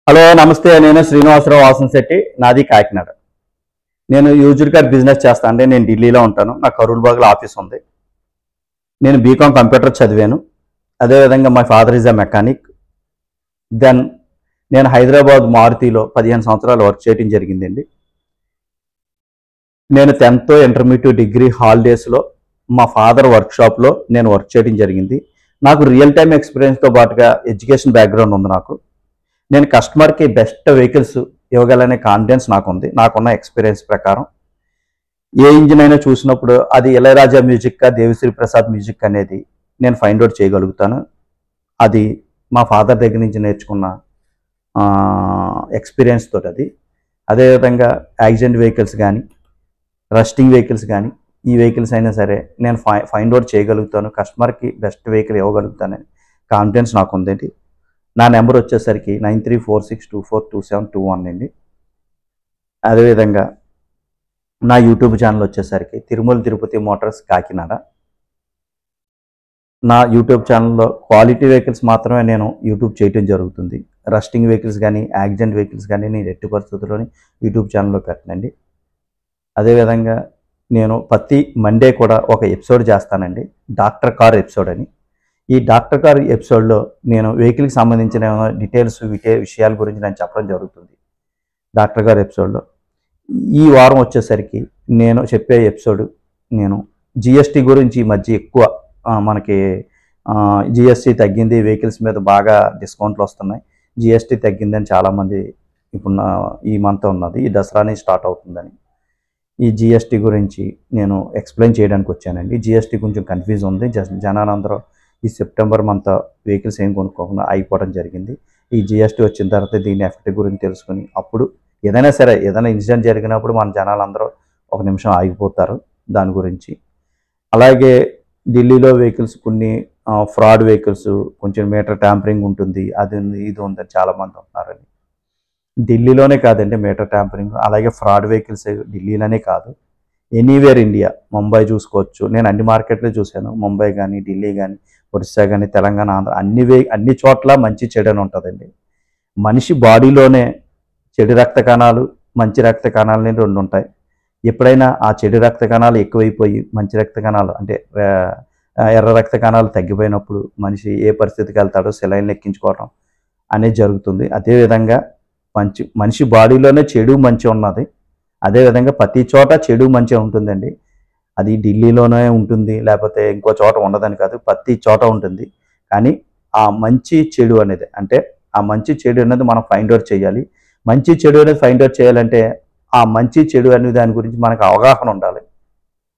Hello నమస్తే. నేను శ్రీనివాసరావు వాసంశెట్టి. నాది కాకినాడ. నేను యూజ్డ్ కార్ బిజినెస్ చేస్తాను. అంటే నేను ఢిల్లీలో ఉంటాను. నాకు కరూర్ బాగ్లో ఆఫీస్ ఉంది. నేను బీకామ్ కంప్యూటర్ చదివాను. అదేవిధంగా my father is a mechanic. Then నేను హైదరాబాద్ మారుతిలో 15 సంవత్సరాలు వర్క్ చేయడం జరిగిందండి. నేను 10th ఇంటర్మీడియట్ డిగ్రీ హాలిడేస్లో మా ఫాదర్ వర్క్షాప్లో నేను వర్క్ చేయడం జరిగింది. నాకు రియల్ టైమ్ ఎక్స్పీరియన్స్తో పాటుగా ఎడ్యుకేషన్ బ్యాక్గ్రౌండ్ ఉంది. నేను కస్టమర్కి బెస్ట్ వెహికల్స్ ఇవ్వగలనే కాన్ఫిడెన్స్ నాకుంది. నాకున్న ఎక్స్పీరియన్స్ ప్రకారం ఏ ఇంజిన్ అయినా చూసినప్పుడు అది ఇళయరాజా మ్యూజిక్ దేవిశ్రీ ప్రసాద్ మ్యూజిక్ అనేది నేను ఫైండ్ అవుట్ చేయగలుగుతాను. అది మా ఫాదర్ దగ్గర నుంచి నేర్చుకున్న ఎక్స్పీరియన్స్ తోటి అది. అదేవిధంగా యాక్సిడెంట్ వెహికల్స్ కానీ రస్టింగ్ వెహికల్స్ కానీ ఈ వెహికల్స్ అయినా సరే నేను ఫైండ్ అవుట్ చేయగలుగుతాను. కస్టమర్కి బెస్ట్ వెహికల్ ఇవ్వగలుగుతానని కాన్ఫిడెన్స్ నాకు ఉందండి. నా నెంబర్ వచ్చేసరికి 9346242721 అండి. అదేవిధంగా నా యూట్యూబ్ ఛానల్ వచ్చేసరికి తిరుమల తిరుపతి మోటార్స్ కాకినాడ. నా యూట్యూబ్ ఛానల్లో క్వాలిటీ వెహికల్స్ మాత్రమే నేను యూట్యూబ్ చేయడం జరుగుతుంది. రస్టింగ్ వెహికల్స్ కానీ యాక్సిడెంట్ వెహికల్స్ కానీ నేను ఎట్టి పరిస్థితుల్లోని యూట్యూబ్ ఛానల్లో పెట్టనండి. అదేవిధంగా నేను ప్రతి మండే కూడా ఒక ఎపిసోడ్ చేస్తానండి, డాక్టర్ కార్ ఎపిసోడ్ అని. ఈ డాక్టర్ కార్ ఎపిసోడ్లో నేను వెహికల్కి సంబంధించిన డీటెయిల్స్ విషయాల గురించి నేను చెప్పడం జరుగుతుంది డాక్టర్ కార్ ఎపిసోడ్లో. ఈ వారం వచ్చేసరికి నేను చెప్పే ఎపిసోడ్ నేను జిఎస్టీ గురించి. ఈ మధ్య ఎక్కువ మనకి జిఎస్టీ తగ్గింది, వెహికల్స్ మీద బాగా డిస్కౌంట్లు వస్తున్నాయి, జిఎస్టీ తగ్గిందని చాలామంది ఇప్పుడు ఈ మంత్ ఉన్నది, ఈ దసరాని స్టార్ట్ అవుతుందని ఈ జిఎస్టీ గురించి నేను ఎక్స్ప్లెయిన్ చేయడానికి వచ్చానండి. జిఎస్టీ కొంచెం కన్ఫ్యూజ్ ఉంది. జనాలందరూ ఈ సెప్టెంబర్ మంత్ వెహికల్స్ ఏం కొనుక్కోకుండా అయిపోవడం జరిగింది. ఈ జిఎస్టీ వచ్చిన తర్వాత దీని ఎఫెక్ట్ గురించి తెలుసుకుని అప్పుడు ఏదైనా ఇన్సిడెంట్ జరిగినప్పుడు మన జనాలందరూ ఒక నిమిషం ఆగిపోతారు దాని గురించి. అలాగే ఢిల్లీలో వెహికల్స్ కొన్ని ఫ్రాడ్ వెహికల్స్, కొంచెం మీటర్ ట్యాంపరింగ్ ఉంటుంది, అది ఉంది ఇది ఉందని చాలామంది ఉంటున్నారండి. ఢిల్లీలోనే కాదండి మీటర్ ట్యాంపరింగ్, అలాగే ఫ్రాడ్ వెహికల్స్ ఢిల్లీలోనే కాదు, ఎనీవేర్ ఇండియా. ముంబై చూసుకోవచ్చు, నేను అన్ని మార్కెట్లో చూశాను. ముంబై కానీ ఢిల్లీ కానీ ఒరిస్సా కానీ తెలంగాణ ఆంధ్ర అన్ని చోట్ల మంచి చెడు అని ఉంటుందండి. మనిషి బాడీలోనే చెడు రక్త కణాలు మంచి రక్త కణాలని రెండు ఉంటాయి. ఎప్పుడైనా ఆ చెడు రక్త కణాలు ఎక్కువైపోయి మంచి రక్త కణాలు అంటే ఎర్ర రక్త కణాలు తగ్గిపోయినప్పుడు మనిషి ఏ పరిస్థితికి వెళ్తాడో సెలైన్లు ఎక్కించుకోవడం అనేది జరుగుతుంది. అదేవిధంగా మనిషి బాడీలోనే చెడు మంచి ఉన్నది. అదేవిధంగా ప్రతి చోట చెడు మంచి ఉంటుందండి. అది ఢిల్లీలోనే ఉంటుంది, లేకపోతే ఇంకో చోట ఉండదని కాదు, ప్రతి చోట ఉంటుంది. కానీ ఆ మంచి చెడు అనేది అంటే ఆ మంచి చెడు అనేది మనం ఫైండ్ అవుట్ చేయాలి. మంచి చెడు అనేది ఫైండ్ అవుట్ చేయాలంటే ఆ మంచి చెడు అనే దాని గురించి మనకు అవగాహన ఉండాలి.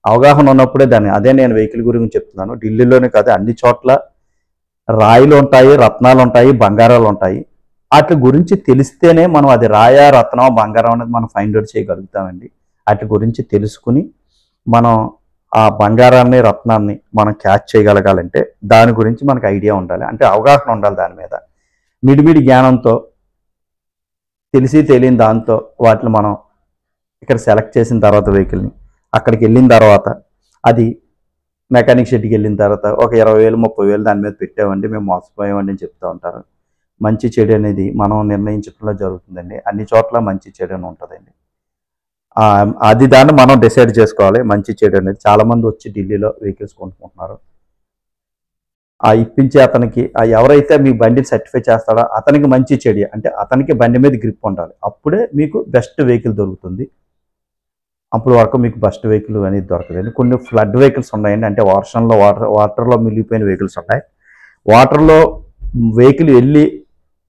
అవగాహన ఉన్నప్పుడే అదే నేను వెహికల్ గురించి చెప్తున్నాను. ఢిల్లీలోనే కాదు, అన్ని చోట్ల రాయిలు ఉంటాయి, రత్నాలు ఉంటాయి, బంగారాలు ఉంటాయి. వాటి గురించి తెలిస్తేనే మనం అది రాయ రత్నం బంగారం అనేది మనం ఫైండ్ అవుట్ చేయగలుగుతామండి. వాటి గురించి తెలుసుకుని మనం ఆ బంగారాన్ని రత్నాన్ని మనం క్యాచ్ చేయగలగాలంటే దాని గురించి మనకు ఐడియా ఉండాలి, అంటే అవగాహన ఉండాలి. దాని మీద మిడిమిడి జ్ఞానంతో తెలియని దాంతో వాటిని మనం ఇక్కడ సెలెక్ట్ చేసిన తర్వాత వెహికల్ని అక్కడికి వెళ్ళిన తర్వాత అది మెకానిక్ షెడ్కి వెళ్ళిన తర్వాత ఒక 20,000 30,000 దాని మీద పెట్టామండి, మేము మోసపోయామండి అని చెప్తూ ఉంటారు. మంచి చెడు అనేది మనం నిర్ణయించడంలో జరుగుతుందండి. అన్ని చోట్ల మంచి చెడు అని ఉంటుందండి. అది దాన్ని మనం డిసైడ్ చేసుకోవాలి మంచి చెడు అనేది. చాలామంది వచ్చి ఢిల్లీలో వెహికల్స్ కొనుక్కుంటున్నారు. ఆ ఇప్పించే అతనికి ఎవరైతే మీ బండిని సర్టిఫై చేస్తాడో అతనికి మంచి చెడు అంటే అతనికి బండి మీద గ్రిప్ ఉండాలి. అప్పుడే మీకు బెస్ట్ వెహికల్ దొరుకుతుంది. అప్పుడు వరకు మీకు బెస్ట్ వెహికల్ అనేది దొరకదండి. కొన్ని ఫ్లడ్ వెహికల్స్ ఉన్నాయండి, అంటే వర్షంలో వాటర్లో మిగిలిపోయిన వెహికల్స్ ఉన్నాయి. వాటర్లో వెహికల్ వెళ్ళి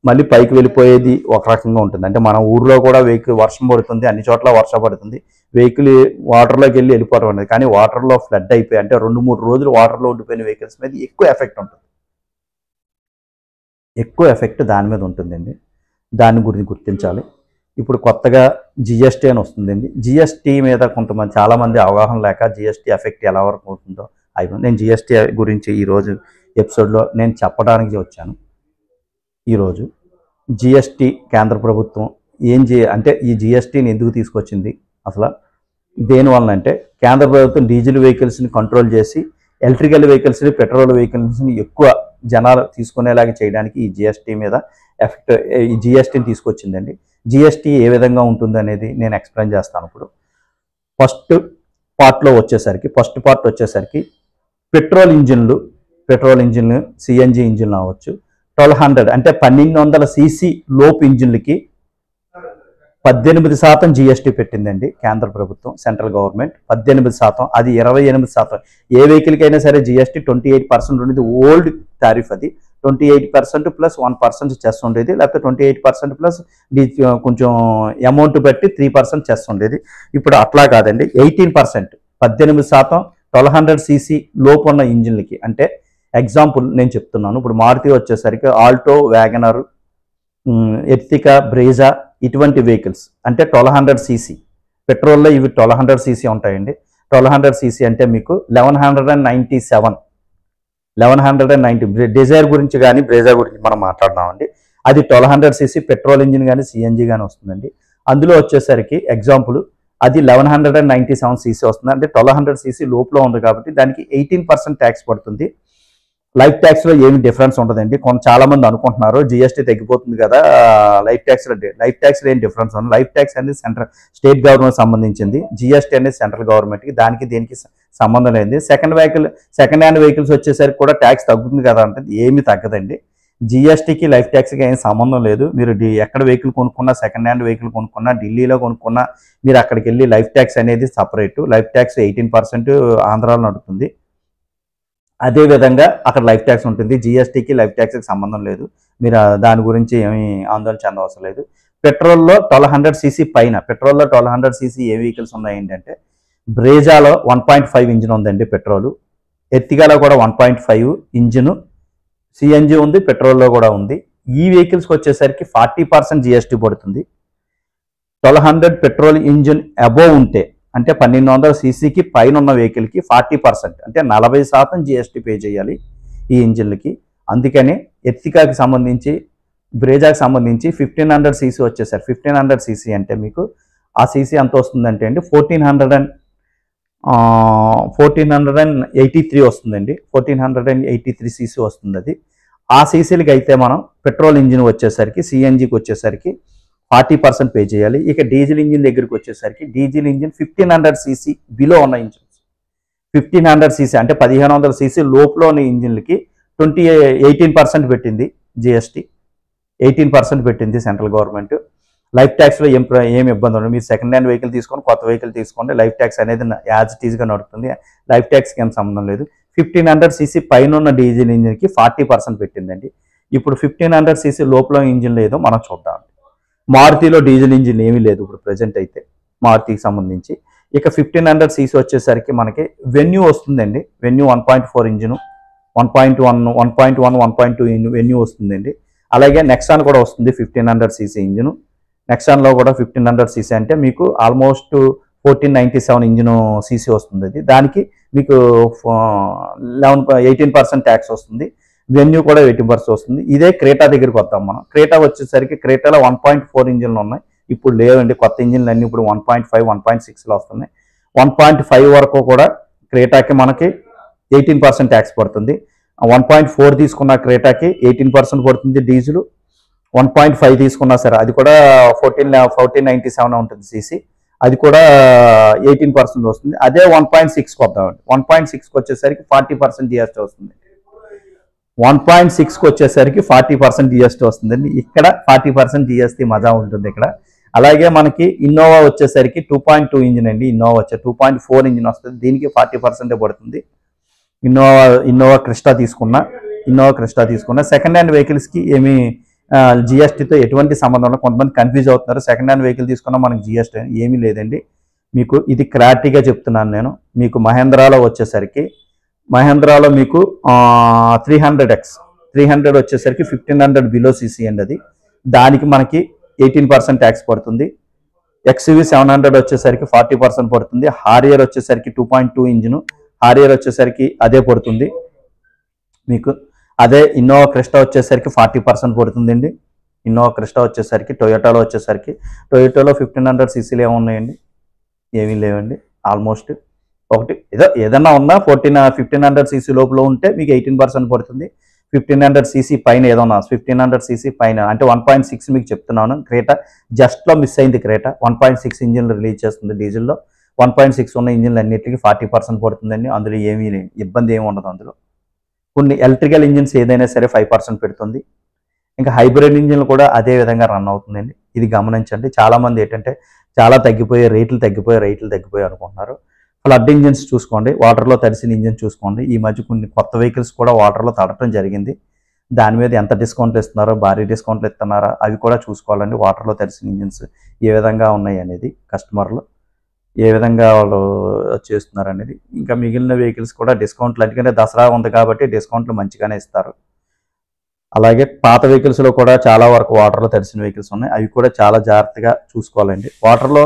మళ్ళీ పైకి వెళ్ళిపోయేది ఒక రకంగా ఉంటుంది. అంటే మన ఊర్లో కూడా వెహికల్ వర్షం పడుతుంది, అన్ని చోట్ల వర్షం పడుతుంది, వెహికల్ వాటర్లోకి వెళ్ళిపోవడం అనేది. కానీ వాటర్లో ఫ్లడ్ అయిపోయి అంటే 2-3 రోజులు వాటర్లో ఉండిపోయిన వెహికల్స్ మీద ఎక్కువ ఎఫెక్ట్ ఉంటుంది. ఎక్కువ ఎఫెక్ట్ దాని మీద ఉంటుందండి. దాని గురించి గుర్తించాలి. ఇప్పుడు కొత్తగా జిఎస్టీ అని వస్తుందండి. జిఎస్టీ మీద చాలామంది అవగాహన లేక జిఎస్టీ ఎఫెక్ట్ ఎలా వరకు అవుతుందో అయిపోయింది. నేను జిఎస్టీ గురించి ఈరోజు ఎపిసోడ్లో నేను చెప్పడానికి వచ్చాను. ఈరోజు జిఎస్టీ కేంద్ర ప్రభుత్వం అంటే ఈ జిఎస్టీని ఎందుకు తీసుకొచ్చింది, అసలు దేనివల్ల అంటే కేంద్ర ప్రభుత్వం డీజిల్ వెహికల్స్ని కంట్రోల్ చేసి ఎలక్ట్రికల్ వెహికల్స్ని పెట్రోల్ వెహికల్స్ని ఎక్కువ జనాలు తీసుకునేలాగా చేయడానికి ఈ జిఎస్టీ మీద ఎఫెక్ట్ ఈ జిఎస్టీని తీసుకొచ్చిందండి. జిఎస్టీ ఏ విధంగా ఉంటుంది అనేది నేను ఎక్స్ప్లెయిన్ చేస్తాను. ఇప్పుడు ఫస్ట్ పార్ట్ వచ్చేసరికి పెట్రోల్ ఇంజిన్లు సిఎన్జి ఇంజిన్లు అవ్వచ్చు 1200 అంటే 1200 సీసీ లోపు ఇంజిన్లకి 18% జిఎస్టీ పెట్టిందండి కేంద్ర ప్రభుత్వం, సెంట్రల్ గవర్నమెంట్ 18%. అది 28%. ఏ వెహికల్కి అయినా సరే జిఎస్టీ 28% ఉండేది. ఓల్డ్ టారిఫ్ అది 28% ప్లస్ 1% చెస్ ఉండేది, లేకపోతే 28% ప్లస్ కొంచెం అమౌంట్ బట్టి 3% చెస్ ఉండేది. ఇప్పుడు అట్లా కాదండి, 18%, 18% 1200 సీసీ లోపు ఉన్న ఇంజిన్లకి. అంటే ఎగ్జాంపుల్ నేను చెప్తున్నాను. ఇప్పుడు మారుతి వచ్చేసరికి ఆల్టో, వ్యాగనర్, ఎర్టికా, బ్రేజా ఇటువంటి వెహికల్స్ అంటే 1200 సీసీ. పెట్రోల్లో ఇవి 1200 సీసీ ఉంటాయండి. 1200 సీసీ అంటే మీకు 1190. డిజైర్ గురించి కానీ బ్రేజా గురించి మనం మాట్లాడదామండి. అది 1200 సీసీ పెట్రోల్ ఇంజిన్ కానీ సిఎన్జి కానీ వస్తుందండి. అందులో వచ్చేసరికి ఎగ్జాంపుల్ అది 1197 సీసీ వస్తుంది. అంటే 1200 సీసీ లోపల ఉంది కాబట్టి దానికి 18% ట్యాక్స్ పడుతుంది. లైఫ్ ట్యాక్స్లో ఏమి డిఫరెన్స్ ఉండదండి. చాలా మంది అనుకుంటున్నారు జిఎస్టీ తగ్గిపోతుంది కదా, లైఫ్ ట్యాక్స్లో ఏం డిఫరెన్స్ ఉంది. లైఫ్ ట్యాక్స్ అనేది స్టేట్ గవర్నమెంట్ సంబంధించింది, జిఎస్టీ అనేది సెంట్రల్ గవర్నమెంట్కి, దీనికి సంబంధం లేదు. సెకండ్ హ్యాండ్ వెహికల్స్ వచ్చేసరికి కూడా ట్యాక్స్ తగ్గుతుంది కదా అంటే ఏమీ తగ్గదండి. జిఎస్టీకి లైఫ్ ట్యాక్స్కి ఏం సంబంధం లేదు. మీరు ఎక్కడ వెహికల్ కొనుక్కున్నా, సెకండ్ హ్యాండ్ వెహికల్ కొనుక్కున్నా, ఢిల్లీలో కొనుక్కున్నా మీరు అక్కడికి వెళ్ళి లైఫ్ ట్యాక్స్ అనేది సపరేట్. లైఫ్ ట్యాక్స్ 18% ఆంధ్రాలో నడుస్తుంది. అదేవిధంగా అక్కడ లైఫ్ ట్యాక్స్ ఉంటుంది. జిఎస్టీకి లైఫ్ ట్యాక్స్కి సంబంధం లేదు. మీరు దాని గురించి ఏమీ ఆందోళన చెందవసరం లేదు. పెట్రోల్లో 1200 సీసీ పైన, పెట్రోల్లో 1200 సీసీ ఏ వెహికల్స్ ఉన్నాయి ఏంటంటే బ్రేజాలో 1.5 ఇంజిన్ ఉందండి పెట్రోలు, ఎర్టిగాలో కూడా 1.5 ఇంజిన్, సిఎన్జి ఉంది, పెట్రోల్లో కూడా ఉంది. ఈ వెహికల్స్కి వచ్చేసరికి 40% జిఎస్టీ పడుతుంది. 1200 పెట్రోల్ ఇంజిన్ అబోవ్ ఉంటే అంటే 1200 సీసీకి పైన ఉన్న వెహికల్కి 40% అంటే 40% జిఎస్టీ పే చేయాలి ఈ ఇంజిన్లకి. అందుకని ఎర్టిగాకి సంబంధించి, బ్రేజాకి సంబంధించి 1500 సీసీ వచ్చేసరికి 1500 సీసీ అంటే మీకు ఆ సీసీ ఎంత వస్తుందంటే అండి 1483 వస్తుందండి. 1483 సీసీ వస్తుంది అది. ఆ సీసీలకి అయితే మనం పెట్రోల్ ఇంజిన్ వచ్చేసరికి, సిఎన్జికి వచ్చేసరికి 40% పే చేయాలి. ఇక డీజిల్ ఇంజిన్ దగ్గరికి వచ్చేసరికి డీజిల్ ఇంజిన్ 1500 సీసీ బిలో ఉన్న ఇంజిన్స్, 1500 సీసీ అంటే 1500 సీసీ లోపల ఉన్న ఇంజిన్లకి 18% పెట్టింది జిఎస్టీ, 18% పెట్టింది సెంట్రల్ గవర్నమెంట్. లైఫ్ ట్యాక్స్లో ఏం ఇబ్బంది ఉండదు. మీరు సెకండ్ హ్యాండ్ వెహికల్ తీసుకొని, కొత్త వెహికల్ తీసుకోండి, లైఫ్ ట్యాక్స్ అనేది యాజ్ ఇట్ ఈజ్గా నడుస్తుంది. లైఫ్ ట్యాక్స్కి ఏం సంబంధం లేదు. 1500 సీసీ పైన ఉన్న డీజిల్ ఇంజిన్కి 40% పెట్టిందండి. ఇప్పుడు 1500 సీసీ లోపల ఇంజిన్ లేదో మనం చూద్దాం. మారుతిలో డీజిల్ ఇంజిన్ ఏమీ లేదు ఇప్పుడు ప్రజెంట్ అయితే మారుతికి సంబంధించి. ఇక 1500 సీసీ వచ్చేసరికి మనకి వెన్యూ వస్తుందండి. వెన్యూ 1.4 ఇంజిన్, 1.1, 1.2 వెన్యూ వస్తుందండి. అలాగే నెక్సాన్ కూడా వస్తుంది 1500 సీసీ ఇంజిన్. నెక్సాన్లో కూడా 1500 సీసీ అంటే మీకు ఆల్మోస్ట్ 1497 ఇంజిన్ సీసీ వస్తుంది. అది దానికి మీకు 18% ట్యాక్స్ వస్తుంది. వెన్యూ కూడా 18% వస్తుంది. ఇదే క్రేటా దగ్గరికి వద్దాం మనం. క్రేటా వచ్చేసరికి క్రేటాలో 1.4 ఇంజిన్లు ఉన్నాయి, ఇప్పుడు లేవండి. కొత్త ఇంజిన్లు అన్నీ ఇప్పుడు 1.5, 1.6లో వస్తున్నాయి. 1.5 వరకు కూడా క్రేటాకి మనకి 18% ట్యాక్స్ పడుతుంది. 1.4 తీసుకున్న క్రేటాకి 18% పడుతుంది డీజిల్. 1.5 తీసుకున్నా సరే అది కూడా 1497 ఉంటుంది సీసీ, అది కూడా 18% వస్తుంది. అదే 1.6కి వద్దామండి. 1.6కి వచ్చేసరికి 40% జిఎస్టీ వస్తుంది. 1.6కి వచ్చేసరికి 40% జిఎస్టీ వస్తుందండి. ఇక్కడ 40% జిఎస్టీ మజా ఉంటుంది ఇక్కడ. అలాగే మనకి ఇన్నోవా వచ్చేసరికి 2.2 ఇంజిన్ అండి. ఇన్నోవా వచ్చే 2.4 ఇంజిన్ వస్తుంది, దీనికి 40% పడుతుంది. ఇన్నోవా క్రిస్టా తీసుకున్న సెకండ్ హ్యాండ్ వెహికల్స్కి ఏమీ జిఎస్టీతో ఎటువంటి సంబంధం ఉండదు. కొంతమంది కన్ఫ్యూజ్ అవుతున్నారు, సెకండ్ హ్యాండ్ వెహికల్ తీసుకున్నా మనకి జిఎస్టీ ఏమీ లేదండి. మీకు ఇది క్లారిటీగా చెప్తున్నాను నేను. మీకు మహేంద్రాలో వచ్చేసరికి మహేంద్రాలో మీకు 300 వచ్చేసరికి 1500 బిలో సీసీ అండి. అది దానికి మనకి 18% ట్యాక్స్ పడుతుంది. ఎక్స్యూవీ 700 వచ్చేసరికి 40% పడుతుంది. హారియర్ వచ్చేసరికి 2.2 ఇంజిన్, హారియర్ వచ్చేసరికి అదే పడుతుంది మీకు. అదే ఇన్నోవా క్రిస్టా వచ్చేసరికి 40% పడుతుందండి. ఇన్నోవా క్రిస్టా వచ్చేసరికి టొయోటాలో 1500 సీసీలు ఏమున్నాయండి, ఏమీ లేవండి. ఆల్మోస్ట్ ఒకటి ఏదన్నా ఉన్నా 1500 సీసీ లోపల ఉంటే మీకు 18% పడుతుంది. 1500 సీసీ పైన ఏదన్నా 1500 సీసీ పైన అంటే 1.6 మీకు చెప్తున్నాను. క్రేటా జస్ట్లో మిస్ అయింది. క్రేటా 1.6 ఇంజిన్ రిలీజ్ చేస్తుంది డీజిల్లో. 1.6 ఉన్న ఇంజిన్లు అన్నిటికీ 40% పడుతుందండి. అందులో ఏమీ ఇబ్బంది ఏమి ఉండదు. అందులో కొన్ని ఎలక్ట్రికల్ ఇంజిన్స్ ఏదైనా సరే 5% పెడుతుంది. ఇంకా హైబ్రిడ్ ఇంజిన్లు కూడా అదే విధంగా రన్ అవుతుందండి. ఇది గమనించండి. చాలామంది ఏంటంటే చాలా రేట్లు తగ్గిపోయి అనుకుంటున్నారు. ఫ్లడ్ ఇంజిన్స్ చూసుకోండి, వాటర్లో తడిసిన ఇంజిన్ చూసుకోండి. ఈ మధ్య కొన్ని కొత్త వెహికల్స్ కూడా వాటర్లో తడటం జరిగింది. దాని మీద ఎంత డిస్కౌంట్లు ఇస్తున్నారో, భారీ డిస్కౌంట్లు ఇస్తున్నారా అవి కూడా చూసుకోవాలండి. వాటర్లో తడిసిన ఇంజిన్స్ ఏ విధంగా ఉన్నాయి అనేది, కస్టమర్లు ఏ విధంగా వాళ్ళు చేస్తున్నారు అనేది. ఇంకా మిగిలిన వెహికల్స్ కూడా డిస్కౌంట్లు, ఎందుకంటే దసరా ఉంది కాబట్టి డిస్కౌంట్లు మంచిగానే ఇస్తారు. అలాగే పాత వెహికల్స్లో కూడా చాలా వరకు వాటర్లో తడిసిన వెహికల్స్ ఉన్నాయి. అవి కూడా చాలా జాగ్రత్తగా చూసుకోవాలండి. వాటర్లో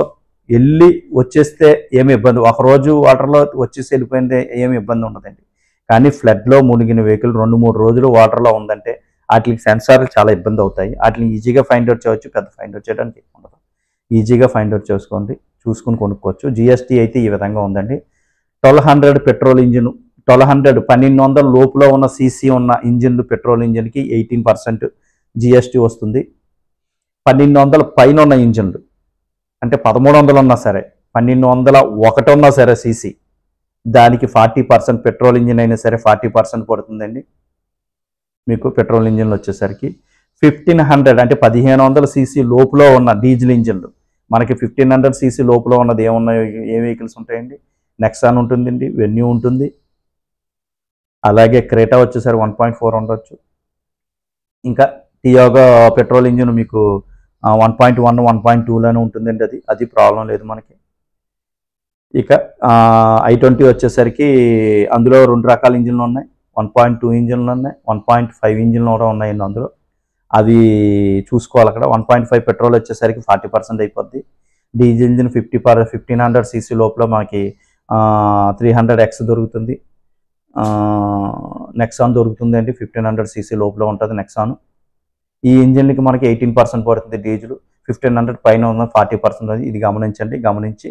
వెళ్ళి వచ్చేస్తే ఏమి ఇబ్బంది, ఒకరోజు వాటర్లో వచ్చేసి వెళ్ళిపోయిందే ఏమి ఇబ్బంది ఉండదండి. కానీ ఫ్లడ్లో మునిగిన వెహికల్ 2-3 రోజులు వాటర్లో ఉందంటే వాటికి సెన్సార్లు చాలా ఇబ్బంది అవుతాయి. వాటిని ఈజీగా ఫైండ్ అవుట్ చేయవచ్చు, పెద్ద ఫైండ్ అవుట్ చేయడానికి ఉండదు. ఈజీగా ఫైండ్ అవుట్ చూసుకొని కొనుక్కోవచ్చు. జిఎస్టీ అయితే ఈ విధంగా ఉందండి. 1200 పెట్రోల్ ఇంజిన్, 1200 లోపులో ఉన్న సీసీ ఉన్న ఇంజిన్లు, పెట్రోల్ ఇంజిన్కి 18% జిఎస్టీ వస్తుంది. 1200 పైన ఉన్న ఇంజిన్లు అంటే 1300 ఉన్నా సరే, 1201 ఉన్నా సరే సీసీ, దానికి 40% పెట్రోల్ ఇంజిన్ అయినా సరే 40% పడుతుందండి. మీకు పెట్రోల్ ఇంజిన్లు వచ్చేసరికి 1500 అంటే 1500 సీసీ లోపులో ఉన్న డీజిల్ ఇంజిన్లు, మనకి 1500 సీసీ లోపులో ఉన్నది ఏమున్నాయి, ఏ వెహికల్స్ ఉంటాయండి? నెక్సాన్ ఉంటుందండి, వెన్యూ ఉంటుంది, అలాగే క్రేటా వచ్చేసరికి 1.4 ఉండొచ్చు. ఇంకా టియాగో పెట్రోల్ ఇంజిన్ మీకు 1.1, 1.2లోనే ఉంటుందండి. అది ప్రాబ్లం లేదు మనకి. ఇక i20 వచ్చేసరికి అందులో 2 రకాల ఇంజిన్లు ఉన్నాయి. 1.2 ఇంజిన్లు ఉన్నాయి, 1.5 ఇంజిన్లు కూడా ఉన్నాయండి అందులో. అవి చూసుకోవాలి అక్కడ. 1.5 పెట్రోల్ వచ్చేసరికి 40% అయిపోద్ది. డీజిల్ ఇంజిన్ 1500 సీసీ లోపల మనకి 300X దొరుకుతుంది. నెక్సాన్ దొరుకుతుందండి, 1500 సీసీ లోపల ఉంటుంది నెక్సాన్. ఈ ఇంజిన్కి మనకి 18% పడుతుంది డీజిల్. 1500 పైన ఉన్న 40% అది. ఇది గమనించి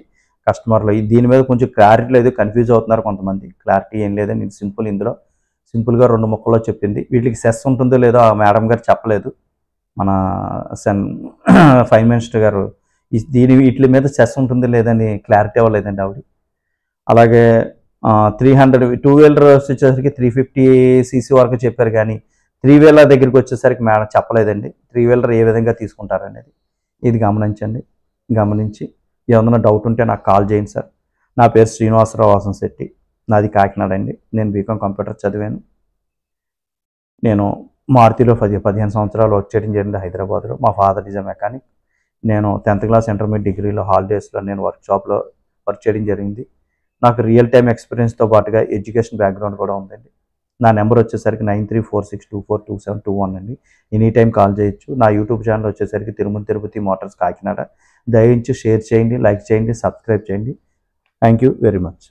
కస్టమర్లు దీని మీద కొంచెం క్లారిటీ లేదు, కన్ఫ్యూజ్ అవుతున్నారు కొంతమంది. క్లారిటీ ఏం లేదని ఇది ఇందులో సింపుల్గా 2 ముక్కల్లో చెప్పింది. వీటికి సెస్ ఉంటుందో లేదో ఆ మేడం గారు చెప్పలేదు. మన ఫైవ్ మినిస్టర్ గారు వీటి మీద సెస్ ఉంటుంది లేదని క్లారిటీ అవ్వలేదండి ఆవిడ. అలాగే 300 టూ వీలర్స్ వచ్చేసరికి 350 సీసీ వరకు చెప్పారు, కానీ 3 వీలర్ దగ్గరికి వచ్చేసరికి మేడం చెప్పలేదండి 3 వీలర్ ఏ విధంగా తీసుకుంటారనేది. ఇది గమనించి ఏమన్నా డౌట్ ఉంటే నాకు కాల్ చేయండి సార్. నా పేరు శ్రీనివాసరావు వాసంశెట్టి, నాది కాకినాడ అండి. నేను బీకాం కంప్యూటర్ చదివాను. నేను మారుతిలో 15 సంవత్సరాలు వర్క్ చేయడం జరిగింది హైదరాబాద్లో. మా ఫాదర్ ఈజ్ ఎ మెకానిక్. నేను 10th క్లాస్ ఇంటర్మీడియట్ డిగ్రీలో హాలిడేస్లో నేను వర్క్షాప్లో వర్క్ చేయడం జరిగింది. నాకు రియల్ టైమ్ ఎక్స్పీరియన్స్తో పాటుగా ఎడ్యుకేషన్ బ్యాక్గ్రౌండ్ కూడా ఉందండి. నా నెంబర్ వచ్చేసరికి 9346242721 అండి. ఎనీ టైం కాల్ చేయొచ్చు. నా యూట్యూబ్ ఛానల్ వచ్చేసరికి తిరుపతి మోటార్స్ కాకినాడ. దయవించి షేర్ చేయండి, లైక్ చేయండి, సబ్స్క్రైబ్ చేయండి. Thank you very much.